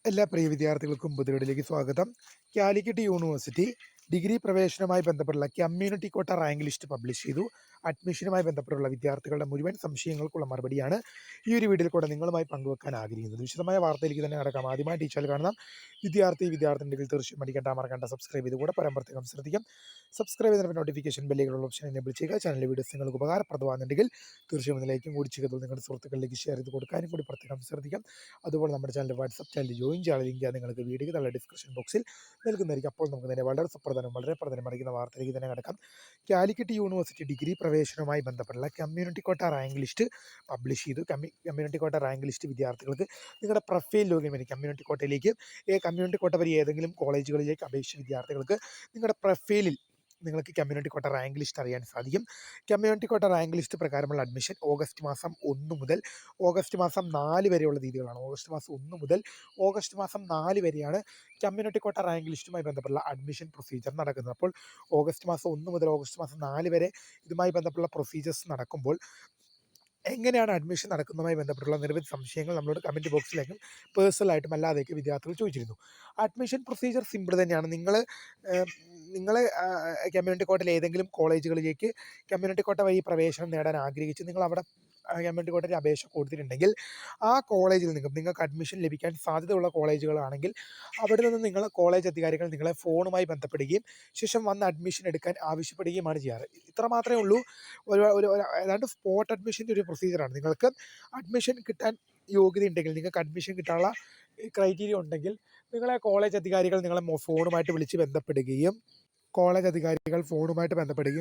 എല്ലാ പ്രിയ വിദ്യാർത്ഥികൾക്കും പുതിയതിലേക്ക് സ്വാഗതം. കാലിക്കറ്റ് യൂണിവേഴ്സിറ്റി ഡിഗ്രി പ്രവേശനവുമായി ബന്ധപ്പെട്ടുള്ള community quota rank list publish ചെയ്തു. അഡ്മിഷനുമായി ബന്ധപ്പെട്ടുള്ള വിദ്യാർത്ഥികളുടെ മുഴുവൻ സംശയങ്ങൾക്കുള്ള മറുപടിയാണ് ഈ ഒരു വീഡിയോയിൽ കൂടെ നിങ്ങളുമായി പങ്കുവെക്കാൻ ആഗ്രഹിക്കുന്നത്. വിശദമായ വാർത്തയിലേക്ക് തന്നെ കടക്കാം. ആദ്യമായി ടീച്ചർ കാണുന്ന വിദ്യാർത്ഥിനികൾ തീർച്ചയായും മറക്കണ്ട സബ്സ്ക്രൈബ് ചെയ്ത് കൂടെ പരമ്പരത്തേക്കും ശ്രദ്ധിക്കാം. സബ്സ്ക്രൈബ് ചെയ്തതിന് നോട്ടിഫിക്കേഷൻ ബെല്ലുകളുള്ള ഓപ്ഷൻ എനേബിൾ ചെയ്യുക. ചാനലിലെ വീഡിയോസ് നിങ്ങൾക്ക് ഉപകാരപ്രദമാകുന്നുണ്ടെങ്കിൽ തീർച്ചയായും ഇതിലേക്കും കൂടി ചെയ്ത് നിങ്ങളുടെ സുഹൃത്തുക്കളിലേക്ക് ഷെയർ ചെയ്ത് കൊടുക്കാനും കൂടി പ്രത്യേകം ശ്രദ്ധിക്കാം. അതുപോലെ നമ്മുടെ ചാനൽ വാട്സപ്പ് ചാനൽ ജോയിൻ ചെയ്യാൻ ലിങ്ക് നിങ്ങൾക്ക് വീഡിയോയ്ക്ക് നല്ല ഡിസ്ക്രിപ്ഷൻ ബോക്സിൽ നൽകുന്നതായിരിക്കും. അപ്പോൾ നമുക്ക് തന്നെ വളരെ പ്രധാനമറിയുന്ന വാർത്തയിലേക്ക് തന്നെ കിടക്കാം. കാലിക്കറ്റ് യൂണിവേഴ്സിറ്റി ഡിഗ്രി പ്രവേശനവുമായി ബന്ധപ്പെട്ടുള്ള community quota rank list publish ചെയ്തു. കമ്മ്യൂണിറ്റി കോട്ട റാങ്ക് ലിസ്റ്റ് വിദ്യാർത്ഥികൾക്ക് നിങ്ങളുടെ പ്രൊഫൈൽ ലോഗിൻ വഴി കമ്മ്യൂണിറ്റി കോട്ടയിലേക്ക് കമ്മ്യൂണിറ്റി കോട്ട വഴി ഏതെങ്കിലും കോളേജുകളിലേക്ക് അപേക്ഷിച്ച വിദ്യാർത്ഥികൾക്ക് നിങ്ങളുടെ പ്രൊഫൈലിൽ നിങ്ങൾക്ക് കമ്മ്യൂണിറ്റി കോട്ട റാങ്ക് ലിസ്റ്റ് അറിയാൻ സാധിക്കും. കമ്മ്യൂണിറ്റി കോട്ട റാങ്ക് ലിസ്റ്റ് പ്രകാരമുള്ള അഡ്മിഷൻ ഓഗസ്റ്റ് മാസം 1 മുതൽ ഓഗസ്റ്റ് മാസം 4 വരെയുള്ള തീയതികളാണ്. ഓഗസ്റ്റ് മാസം 1 മുതൽ ഓഗസ്റ്റ് മാസം 4 വരെയാണ് കമ്മ്യൂണിറ്റി കോട്ട റാങ്ക് ലിസ്റ്റുമായി ബന്ധപ്പെട്ടുള്ള അഡ്മിഷൻ പ്രൊസീജിയർ നടക്കുന്നത്. അപ്പോൾ ഓഗസ്റ്റ് മാസം 1 മുതൽ ഓഗസ്റ്റ് മാസം 4 വരെ ഇതുമായി ബന്ധപ്പെട്ടുള്ള പ്രൊസീജിയേഴ്സ് നടക്കുമ്പോൾ എങ്ങനെയാണ് അഡ്മിഷൻ നടക്കുന്നതുമായി ബന്ധപ്പെട്ടുള്ള നിരവധി സംശയങ്ങൾ നമ്മളോട് കമൻറ്റ് ബോക്സിലേക്കും പേഴ്സണലായിട്ടും അല്ലാതെയൊക്കെ വിദ്യാർത്ഥികൾ ചോദിച്ചിരുന്നു. അഡ്മിഷൻ പ്രൊസീജിയർ സിമ്പിൾ തന്നെയാണ്. നിങ്ങൾ കമ്മ്യൂണിറ്റി കോട്ടയിൽ ഏതെങ്കിലും കോളേജുകളിലേക്ക് കമ്മ്യൂണിറ്റി കോട്ട വഴി പ്രവേശനം നേടാൻ ആഗ്രഹിച്ച് നിങ്ങൾ അവിടെ കമ്മ്യൂണിറ്റി കോട്ടയിൽ അപേക്ഷ കൊടുത്തിട്ടുണ്ടെങ്കിൽ ആ കോളേജിൽ നിങ്ങൾക്ക് അഡ്മിഷൻ ലഭിക്കാൻ സാധ്യതയുള്ള കോളേജുകളാണെങ്കിൽ അവിടെ നിന്ന് കോളേജ് അധികാരികൾ നിങ്ങളെ ഫോണുമായി ബന്ധപ്പെടുകയും ശേഷം വന്ന് അഡ്മിഷൻ എടുക്കാൻ ആവശ്യപ്പെടുകയുമാണ് ചെയ്യാറ്. ഇത്ര മാത്രമേ ഉള്ളൂ. ഏതാണ്ട് സ്പോട്ട് അഡ്മിഷൻ്റെ ഒരു പ്രൊസീജിയറാണ്. നിങ്ങൾക്ക് അഡ്മിഷൻ കിട്ടാൻ യോഗ്യതയുണ്ടെങ്കിൽ, നിങ്ങൾക്ക് അഡ്മിഷൻ കിട്ടാനുള്ള ക്രൈറ്റീരിയ ഉണ്ടെങ്കിൽ നിങ്ങളെ കോളേജ് അധികാരികൾ നിങ്ങളെ ഫോണുമായിട്ട് വിളിച്ച് ബന്ധപ്പെടുകയും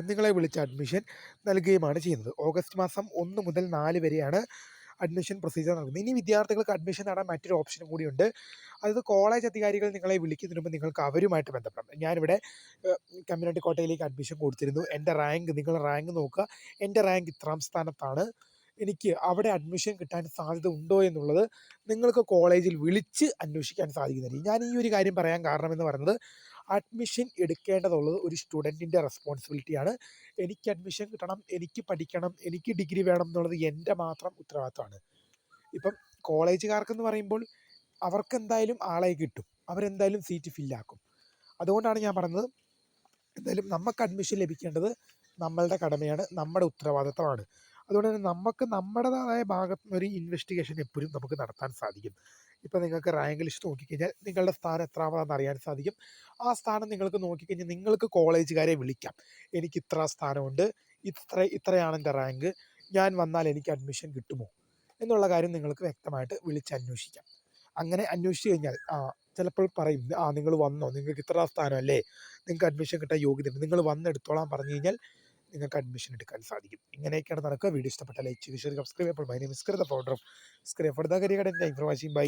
നിങ്ങളെ വിളിച്ച് അഡ്മിഷൻ നൽകുകയുമാണ് ചെയ്യുന്നത്. ഓഗസ്റ്റ് മാസം 1 മുതൽ 4 വരെയാണ് അഡ്മിഷൻ പ്രൊസീജിയർ നടക്കുന്നത്. ഇനി വിദ്യാർത്ഥികൾക്ക് അഡ്മിഷൻ നേടാൻ മറ്റൊരു ഓപ്ഷനും കൂടിയുണ്ട്. അതായത് കോളേജ് അധികാരികൾ നിങ്ങളെ വിളിക്കുന്നതിന് മുമ്പ് നിങ്ങൾക്ക് അവരുമായിട്ട് ബന്ധപ്പെടാം. ഞാനിവിടെ കമ്മ്യൂണിറ്റി കോട്ടയിലേക്ക് അഡ്മിഷൻ കൊടുത്തിരുന്നു. നിങ്ങൾ റാങ്ക് നോക്കുക. എൻ്റെ റാങ്ക് ഇത്രാം സ്ഥാനത്താണ്. എനിക്ക് അവിടെ അഡ്മിഷൻ കിട്ടാൻ സാധ്യത ഉണ്ടോ എന്നുള്ളത് നിങ്ങൾക്ക് കോളേജിൽ വിളിച്ച് അന്വേഷിക്കാൻ സാധിക്കുന്നതായിരിക്കും. ഞാൻ ഈ ഒരു കാര്യം പറയാൻ കാരണം എന്ന് പറയുന്നത്, അഡ്മിഷൻ എടുക്കേണ്ടതുള്ളത് ഒരു സ്റ്റുഡൻറ്റിൻ്റെ റെസ്പോൺസിബിലിറ്റിയാണ്. എനിക്ക് അഡ്മിഷൻ കിട്ടണം, എനിക്ക് പഠിക്കണം, എനിക്ക് ഡിഗ്രി വേണം എന്നുള്ളത് എൻ്റെ മാത്രം ഉത്തരവാദിത്തമാണ്. ഇപ്പം കോളേജുകാർക്കെന്ന് പറയുമ്പോൾ അവർക്കെന്തായാലും ആളെ കിട്ടും, അവരെന്തായാലും സീറ്റ് ഫില്ലാക്കും. അതുകൊണ്ടാണ് ഞാൻ പറഞ്ഞത്, എന്തായാലും നമുക്ക് അഡ്മിഷൻ ലഭിക്കേണ്ടത് നമ്മളുടെ കടമയാണ്, നമ്മുടെ ഉത്തരവാദിത്തമാണ്. അതുകൊണ്ട് തന്നെ നമുക്ക് നമ്മുടേതായ ഭാഗത്ത് നിന്ന് ഒരു ഇൻവെസ്റ്റിഗേഷൻ എപ്പോഴും നമുക്ക് നടത്താൻ സാധിക്കും. ഇപ്പോൾ നിങ്ങൾക്ക് റാങ്ക് ലിസ്റ്റ് നോക്കിക്കഴിഞ്ഞാൽ നിങ്ങളുടെ സ്ഥാനം എത്രാമതാണെന്ന് അറിയാൻ സാധിക്കും. ആ സ്ഥാനം നിങ്ങൾക്ക് നോക്കിക്കഴിഞ്ഞാൽ നിങ്ങൾക്ക് കോളേജുകാരെ വിളിക്കാം. എനിക്ക് ഇത്ര സ്ഥാനമുണ്ട്, ഇത്രയാണ് എൻ്റെ റാങ്ക്, ഞാൻ വന്നാൽ എനിക്ക് അഡ്മിഷൻ കിട്ടുമോ എന്നുള്ള കാര്യം നിങ്ങൾക്ക് വ്യക്തമായിട്ട് വിളിച്ചന്വേഷിക്കാം. അങ്ങനെ അന്വേഷിച്ച് കഴിഞ്ഞാൽ ചിലപ്പോൾ പറയും, നിങ്ങൾ വന്നോ, നിങ്ങൾക്ക് ഇത്ര സ്ഥാനമല്ലേ, നിങ്ങൾക്ക് അഡ്മിഷൻ കിട്ടാൻ യോഗ്യതയുണ്ട്, നിങ്ങൾ വന്നെടുത്തോളാൻ പറഞ്ഞു കഴിഞ്ഞാൽ നിങ്ങൾക്ക് അഡ്മിഷൻ എടുക്കാൻ സാധിക്കും. ഇങ്ങനെയൊക്കെയാണ് നടക്കുക. വീഡിയോ ഇഷ്ടപ്പെട്ട ലൈക്ക് ചെയ്ത് ഷെയർ സബ്സ്ക്രൈബ്. അപ്പോൾ my name is Krita, founder of scribe for the career and information by